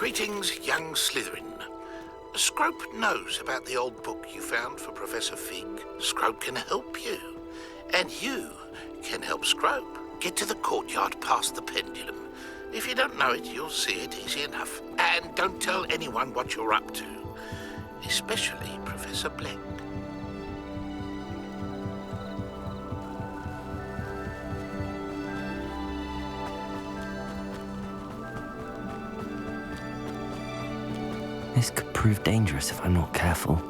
Greetings, young Slytherin. Scrope knows about the old book you found for Professor Fig. Scrope can help you. And you can help Scrope get to the courtyard past the pendulum. If you don't know it, you'll see it easy enough. And don't tell anyone what you're up to. Especially Professor Blank. This could prove dangerous if I'm not careful.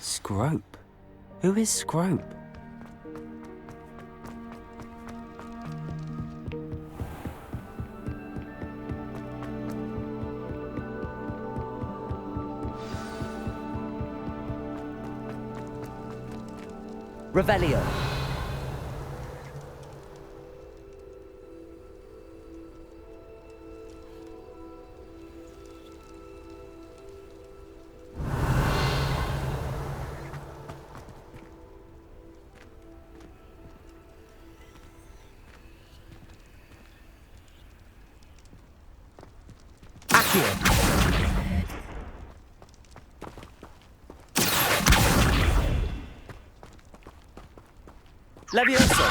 Scrope? Who is Scrope? Revelio. Levioso!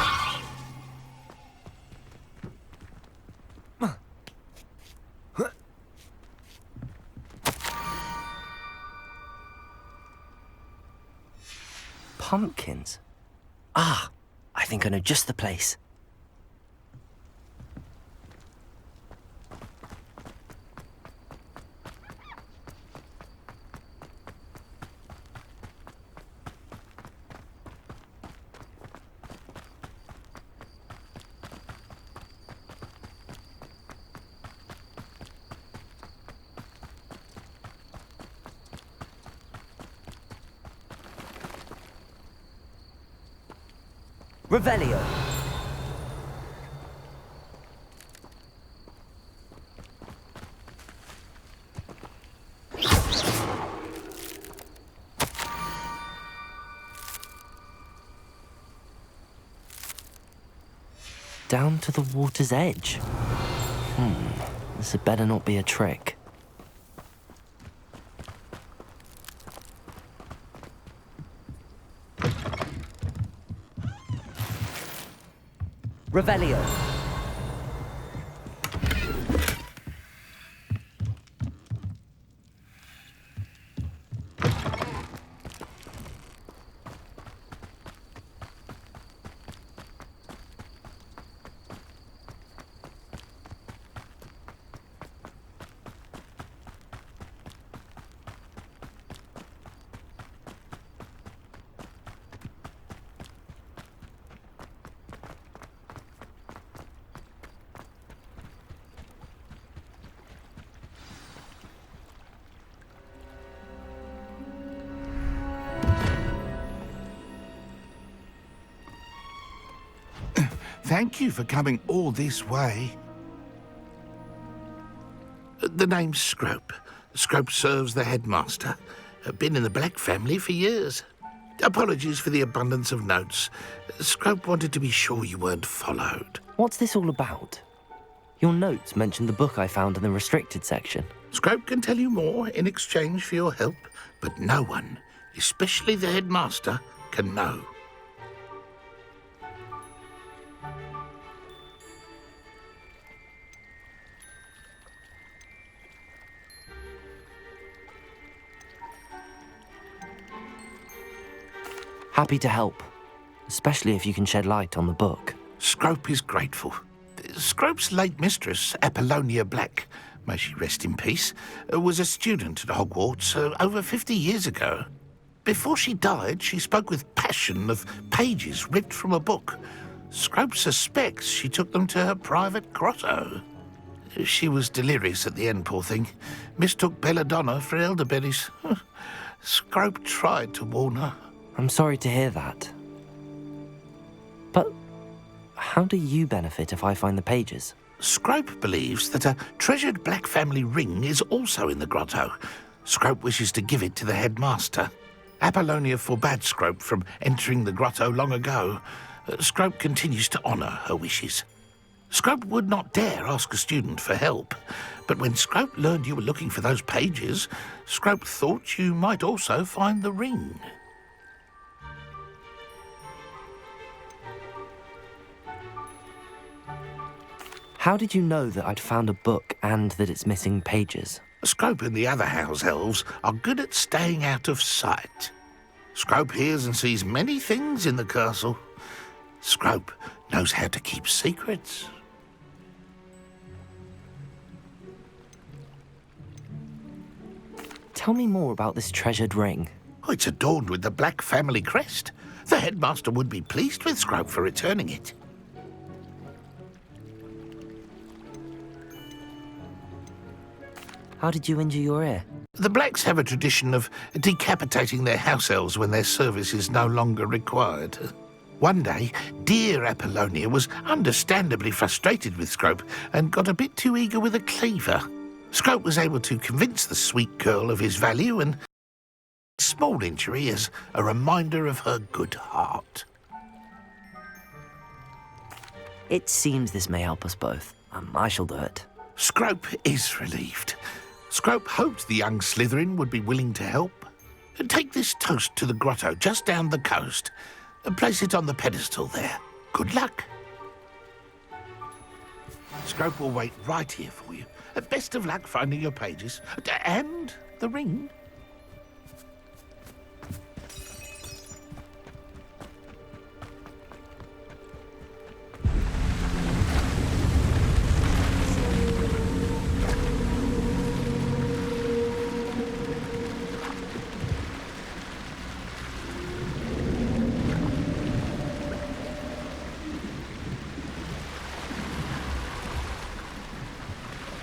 Pumpkins? Ah, I think I know just the place. Revelio. Down to the water's edge. This had better not be a trick. Revelio. Thank you for coming all this way. The name's Scrope. Scrope serves the headmaster. Been in the Black family for years. Apologies for the abundance of notes. Scrope wanted to be sure you weren't followed. What's this all about? Your notes mentioned the book I found in the restricted section. Scrope can tell you more in exchange for your help, but no one, especially the headmaster, can know. Happy to help, especially if you can shed light on the book. Scrope is grateful. Scrope's late mistress, Apollonia Black, may she rest in peace, was a student at Hogwarts over 50 years ago. Before she died, she spoke with passion of pages ripped from a book. Scrope suspects she took them to her private grotto. She was delirious at the end, poor thing. Mistook belladonna for elderberries. Scrope tried to warn her. I'm sorry to hear that. But how do you benefit if I find the pages? Scrope believes that a treasured Black family ring is also in the grotto. Scrope wishes to give it to the headmaster. Apollonia forbade Scrope from entering the grotto long ago. Scrope continues to honour her wishes. Scrope would not dare ask a student for help, but when Scrope learned you were looking for those pages, Scrope thought you might also find the ring. How did you know that I'd found a book and that it's missing pages? Scrope and the other house elves are good at staying out of sight. Scrope hears and sees many things in the castle. Scrope knows how to keep secrets. Tell me more about this treasured ring. Oh, it's adorned with the Black family crest. The headmaster would be pleased with Scrope for returning it. How did you injure your ear? The Blacks have a tradition of decapitating their house elves when their service is no longer required. One day, dear Apollonia was understandably frustrated with Scrope and got a bit too eager with a cleaver. Scrope was able to convince the sweet girl of his value and small injury as a reminder of her good heart. It seems this may help us both. I shall do it. Scrope is relieved. Scrope hoped the young Slytherin would be willing to help. Take this toast to the grotto just down the coast and place it on the pedestal there. Good luck. Scrope will wait right here for you. Best of luck finding your pages and the ring.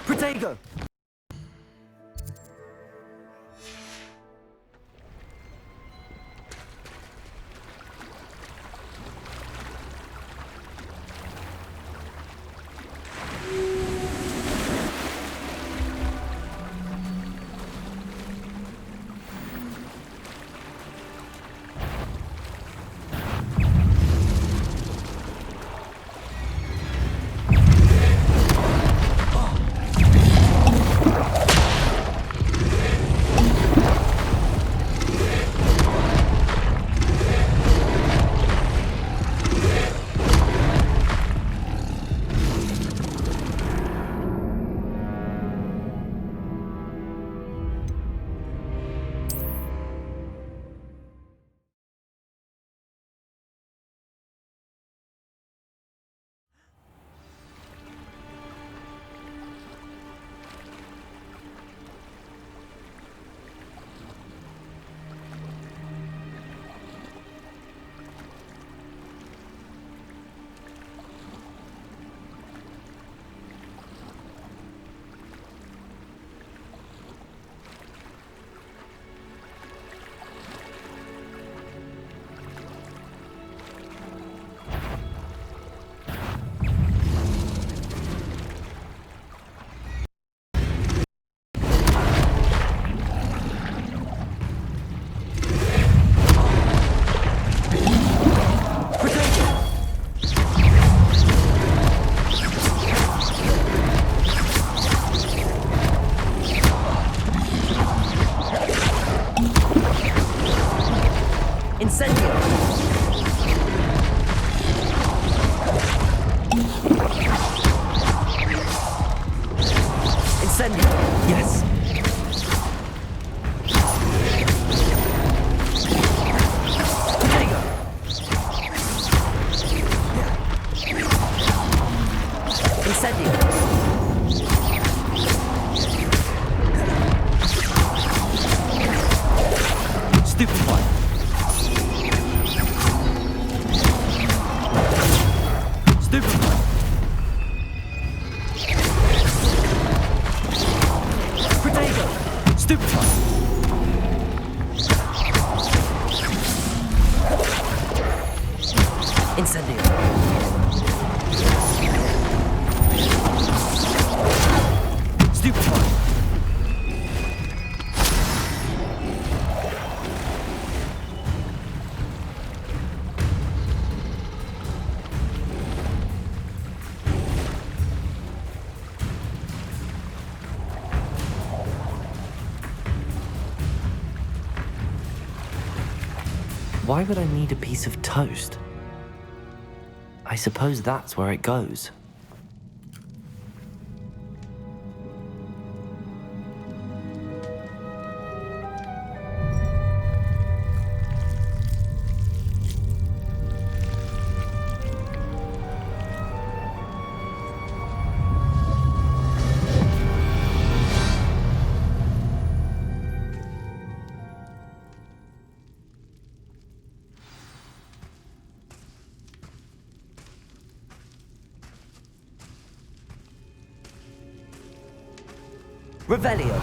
Protego! Yes. Incendio. Stupefy. Stupefy. Protego. Stupefy. Incendio. Stupefy. Why would I need a piece of toast? I suppose that's where it goes. Revelio.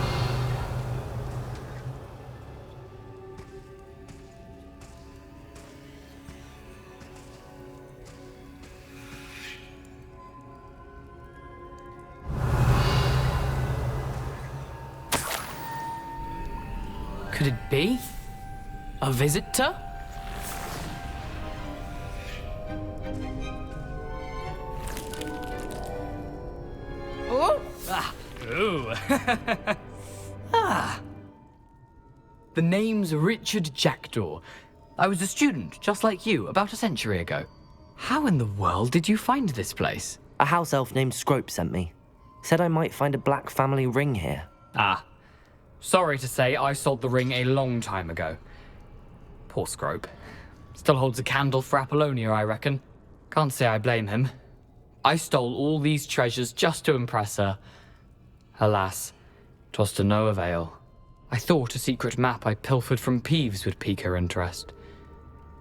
Could it be? A visitor? Oh! Ah! Ooh! Ah! The name's Richard Jackdaw. I was a student, just like you, about a century ago. How in the world did you find this place? A house elf named Scrope sent me. Said I might find a black family ring here. Ah. Sorry to say, I sold the ring a long time ago. Poor Scrope. Still holds a candle for Apollonia, I reckon. Can't say I blame him. I stole all these treasures just to impress her. Alas, 'twas to no avail. I thought a secret map I pilfered from Peeves would pique her interest.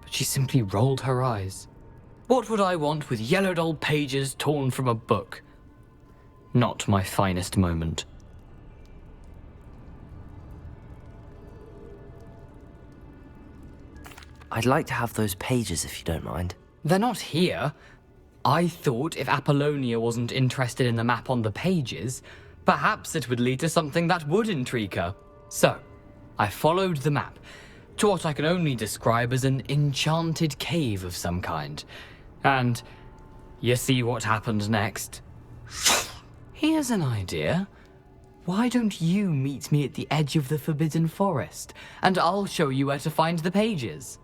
But she simply rolled her eyes. What would I want with yellowed old pages torn from a book? Not my finest moment. I'd like to have those pages if you don't mind. They're not here. I thought if Apollonia wasn't interested in the map on the pages, perhaps it would lead to something that would intrigue her. So, I followed the map to what I can only describe as an enchanted cave of some kind. And you see what happened next? Here's an idea. Why don't you meet me at the edge of the Forbidden Forest, and I'll show you where to find the pages.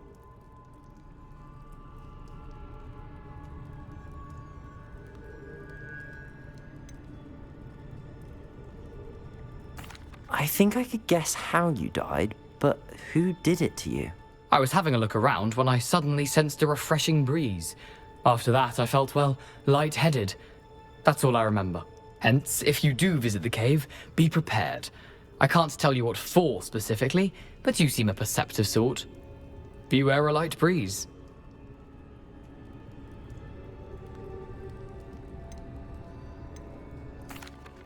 I think I could guess how you died, but who did it to you? I was having a look around when I suddenly sensed a refreshing breeze. After that, I felt, well, lightheaded. That's all I remember. Hence, if you do visit the cave, be prepared. I can't tell you what for specifically, but you seem a perceptive sort. Beware a light breeze.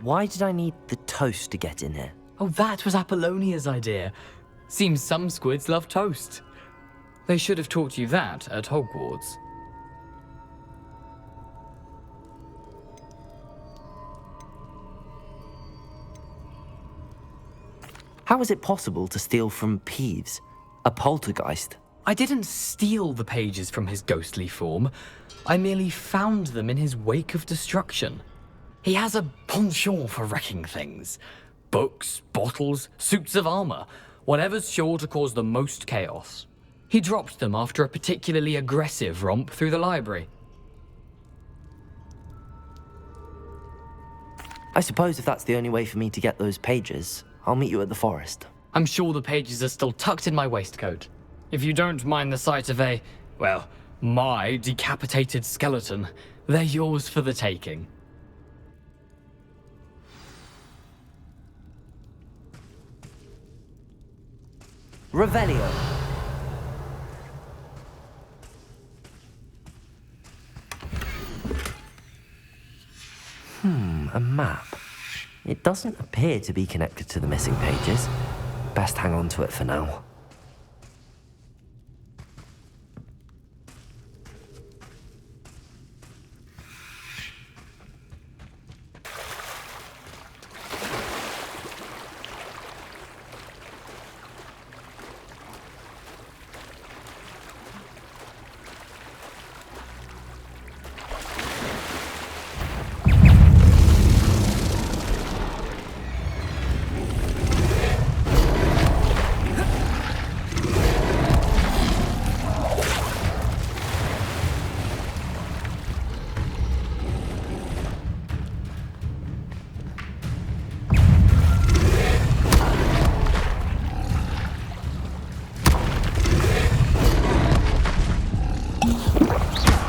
Why did I need the toast to get in here? Oh, that was Apollonia's idea. Seems some squids love toast. They should have taught you that at Hogwarts. How is it possible to steal from Peeves, a poltergeist? I didn't steal the pages from his ghostly form. I merely found them in his wake of destruction. He has a penchant for wrecking things. Books, bottles, suits of armor, whatever's sure to cause the most chaos. He dropped them after a particularly aggressive romp through the library. I suppose if that's the only way for me to get those pages, I'll meet you at the forest. I'm sure the pages are still tucked in my waistcoat. If you don't mind the sight of my decapitated skeleton, they're yours for the taking. Revelio. A map. It doesn't appear to be connected to the missing pages. Best hang on to it for now.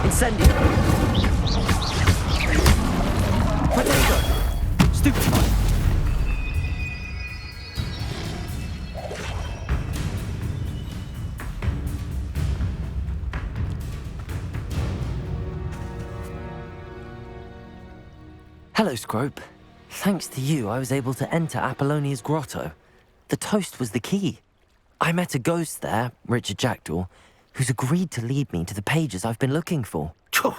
Incendio. Potato. Stupefy. Hello, Scrope. Thanks to you, I was able to enter Apollonia's grotto. The toast was the key. I met a ghost there, Richard Jackdaw, who's agreed to lead me to the pages I've been looking for. Phew,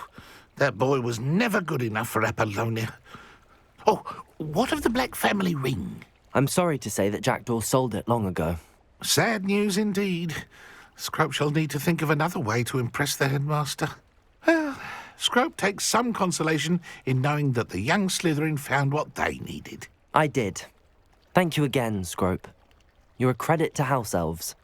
that boy was never good enough for Apollonia. Oh, what of the Black family ring? I'm sorry to say that Jackdaw sold it long ago. Sad news indeed. Scrope shall need to think of another way to impress the headmaster. Well, Scrope takes some consolation in knowing that the young Slytherin found what they needed. I did. Thank you again, Scrope. You're a credit to House Elves.